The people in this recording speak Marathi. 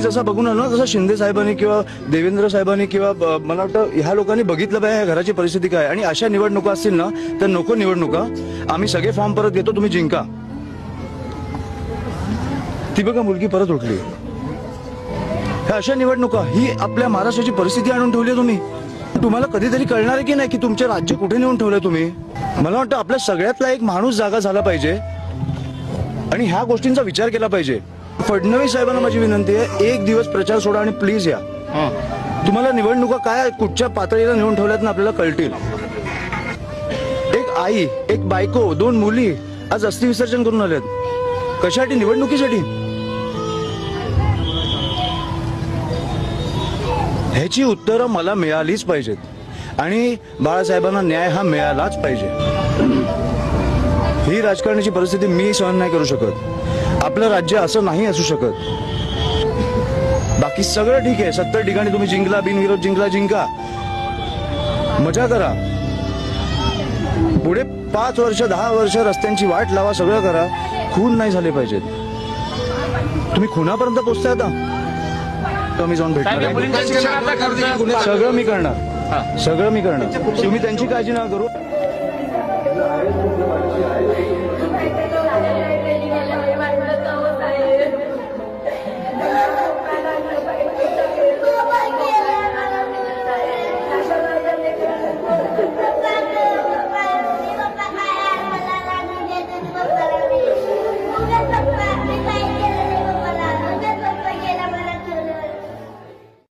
मी जसा बघून आलो ना तसं शिंदे साहेबांनी किंवा देवेंद्र साहेबांनी किंवा मला वाटतं ह्या लोकांनी बघितलं पाहिजे ह्या घराची परिस्थिती काय, आणि अशा निवडणुका असतील ना तर नको निवडणुका. आम्ही सगळे फॉर्म परत घेतो, तुम्ही जिंका. ती बघा मुलगी परत उठली. ह्या अशा निवडणुका ही आपल्या महाराष्ट्राची परिस्थिती आणून ठेवली तुम्ही. तुम्हाला कधीतरी कळणार आहे की नाही की तुमचे राज्य कुठे नेऊन ठेवलंय तुम्ही. मला वाटतं आपल्या सगळ्यातला एक माणूस जागा झाला पाहिजे आणि ह्या गोष्टींचा विचार केला पाहिजे. फडणवीस साहेबांना माझी विनंती आहे, एक दिवस प्रचार सोडा आणि प्लीज या. तुम्हाला निवडणुका काय कुठच्या पातळीला नेऊन ठेवल्यात ना आपल्याला कळतील. एक आई, एक बायको, 2 मुली आज अस्थि विसर्जन करून आल्यात. कशासाठी? निवडणुकीसाठी. ह्याची उत्तरं मला मिळालीच पाहिजेत आणि बाळासाहेबांना न्याय हा मिळालाच पाहिजे. ही राजकारणाची परिस्थिती मी सहन नाही करू शकत. आपलं राज्य असं नाही असू शकत. बाकी सगळं ठीक आहे, 70 ठिकाणी तुम्ही जिंकला, बिनविरोध जिंका, मजा करा. पुढे 5 वर्ष 10 वर्ष रस्त्यांची वाट लावा, सगळं करा. खून नाही झाले पाहिजेत. तुम्ही खुनापर्यंत पोहोचताय आता, तर मी जाऊन भेटणार. सगळं मी करणार, सगळं मी करणार. तुम्ही त्यांची काळजी नका करू.